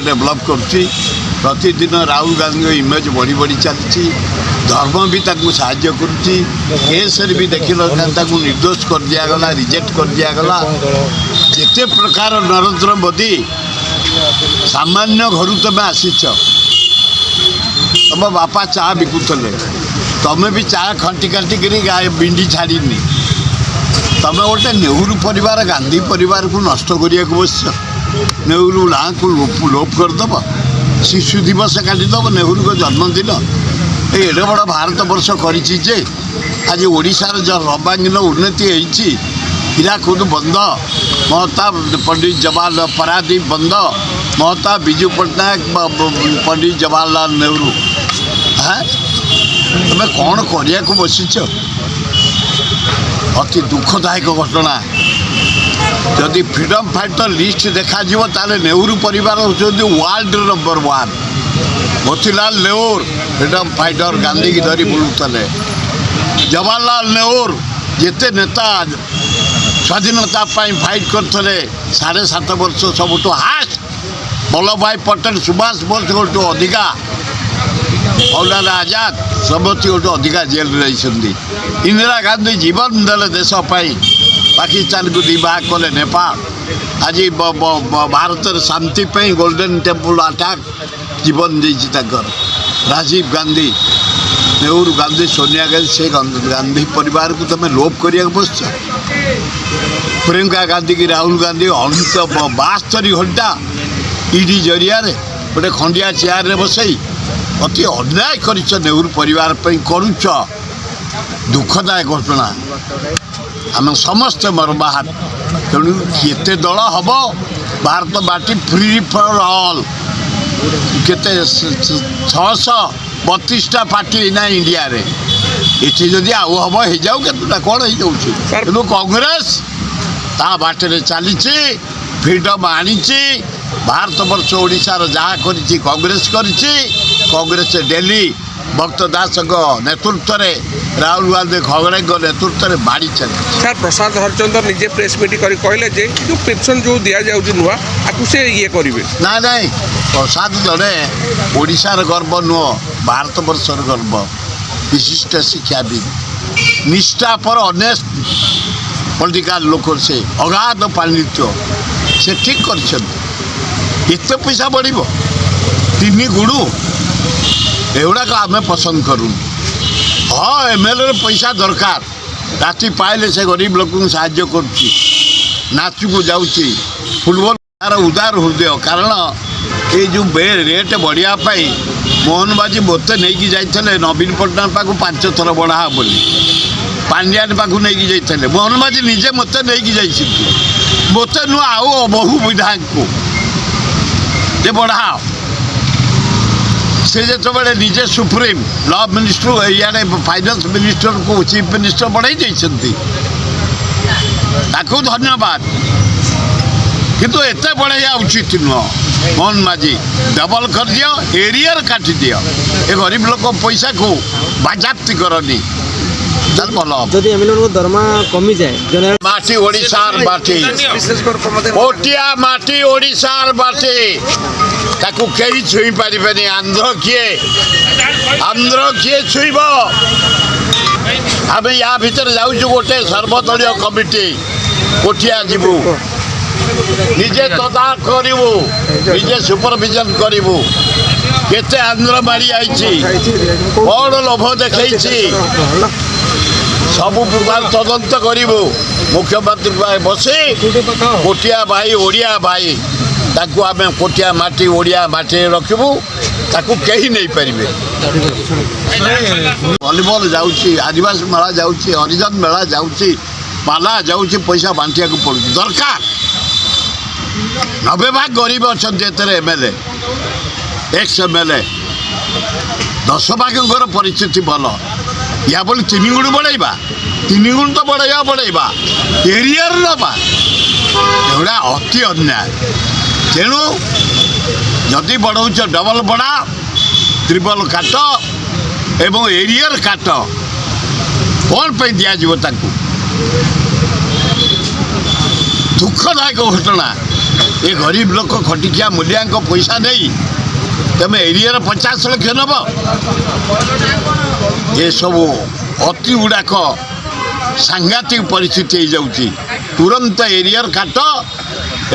develop करुच्ची प्रतिदिन Rahul Gandhi image बढ़ी बढ़ी चलती धर्म भी साहाय्य करुच्ची केसरे भी देख निर्दोष कर दिगला रिजेक्ट कर दिगला जिते प्रकार नरेंद्र मोदी सामान्य घर तुम आसीच तुम बापा चा बिकुले तुम भी चा खंटी काटिक बिंडी छाड़नी तुम गोटे नेहरू परिवार गांधी परिवार को नष्ट करने बस नेहरू ना को लोप करदेव शिशु दिवस काटिदेव नेहरू को जन्मदिन एडे बड़ भारत वर्ष करे आज ओडार जो सर्वांगीन उन्नति होती हीराकुद बंद महता पंडित जवाहरलाल पारादीप बंद महता विजु पट्टनायक पंडित जवाहरलाल नेहरू हाँ तुम्हें कौन करने को बसीच अति दुखदायक घटना जदि फ्रीडम फाइटर लिस्ट देखा ताले नेहरू परिवार होती world number 1 Motilal Nehru freedom fighter Gandhi की धरी बुलूले जवाहरलाल नेहरू जिते नेता स्वाधीनता फाइट करते 7.5 वर्ष सबुठ हास्ट वल्लभ भाई पटेल सुभाष बोस गोटू अधिका मौलाना आजाद सबती गोटे अधिका जेल रही इंदिरा गांधी जीवन देले देशपाई पाकिस्तान को दिवाह कले नेपाल आज भारत शांति गोल्डन टेम्पल अटैक जीवन देकर राजीव गांधी नेहरू गांधी सोनिया गांधी से गांधी परिवार को तुम लोप करिया बस प्रियंका गांधी की राहुल गांधी 72 घंटा ईडी जरिया गोटे खंडिया चेयर रे बसई अति अन्याय कर नेहरू परिवार करुच दुखदायक घटना आम समस्ते मरबाहत तेणु केते दल हम भारत बाटी फ्री फॉर ऑल केते 632टा पार्टी ना इंडिया रे इति जदि आउ हम हो जाऊ केतुटा कौन हो जाऊँ तेणु कांग्रेस ता बाटे चली फ्रीडम आनी भारत वर्ष ओडिशार जहाँ करी कांग्रेस कांग्रेस डेली भक्त दास नेतृत्व में राहुल गांधी खगड़े नेतृत्व में बाड़ी चली सर प्रसाद हरचंदर निजे प्रेस मीट कर कहले जो पेंशन जो दि जाऊँ नुआ आपको से ये करेंगे ना नहीं प्रसाद जड़े ओडिशार गर्व नुह भारत वर्षर गर्व विशिष्ट शिक्षाविद निष्ठा पर ऑनेस्ट पॉलिटिकल लोक से अगाध पांडित्य से ठीक कर एत पैसा बढ़ 3 गुणु एगुड़ाक आम पसंद करूँ हाँ एमएलए पैसा दरकार राति पाइले से गरीब लोक साहाय्य करुच्ची नाचू को जाऊँगी फुटबॉल तार उदार हृदय कारण ये जो रेट बढ़िया मोहन बाजी मत नहीं जाते नवीन पट्टनायक पाक 5 थर बढ़ा बोली पांड्यान पाक नहीं जाते मोहन बाजी निजे मत नहीं जाती मत नुआ आउ बहु विधायक को जे बढ़ाओ से जो बड़े निजे सुप्रीम लॉ मिनिस्टर इे फाइनान्स मिनिस्टर को चीफ मिनिस्टर बढ़ाई धन्यवाद किंतु एत बढ़ाइया उचित नुह मोहन माझी डबल कर दियो एरियर काटी दियो ए गरीब लोक पैसा को बाजाप्ति करनी दरमा कमी जाए माटी ओडिशार बाटी ओटिया माटी ओडिशार बाटी ताकू कहीं छुई पारे आंध्र किए छुईब आम या भीतर जाऊँ गोटे सर्वदलीय कमिटी कोटिया जीवु निजे तदारख करूँ निजे सुपरविजन करूँ केते आंध्र मारी आई कौन लोभ देखी सबु प्रकार तदंत करूँ मुख्यमंत्री बसी कोटिया भाई ओडिया भाई ताकू आम कोटिया माटी ओडिया माटी रखबू ताकू कहीं नहीं पारे भलीबल जाऊँगी आदिवासी मेला जाऊँगी हरिजन मेला जाऊँगी पाला जाऊँगी पैसा बांटिया को पड़ू दरकार 90 भाग गरीब अच्छा एमएलए एक्स एमएलए 10 भाग परिस्थिति भल या बोली 3 गुण बढ़ाइबा 3 गुण तो बढ़ाइबा एरियर नवा एगुड़ा अति अन्याय तेणु जदि बढ़ाऊच डबल बढ़ा ट्रिपल काट एवं एरियर काट कौन पे दिज्व दुखदायक घटना ए गरीब लोक खटिकिया मूलिया पैसा नहीं तुम एरिया 50 लाख नब ये सब अति गुड़ाक सांघातिक परिस्थिति हो जाऊँगी तुरंत एरिया काट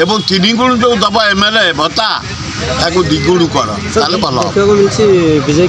एवं 3 गुण जो दब एमएलए भत्ता ताकू 2 गुण कर भल देखा मिली बीजेपी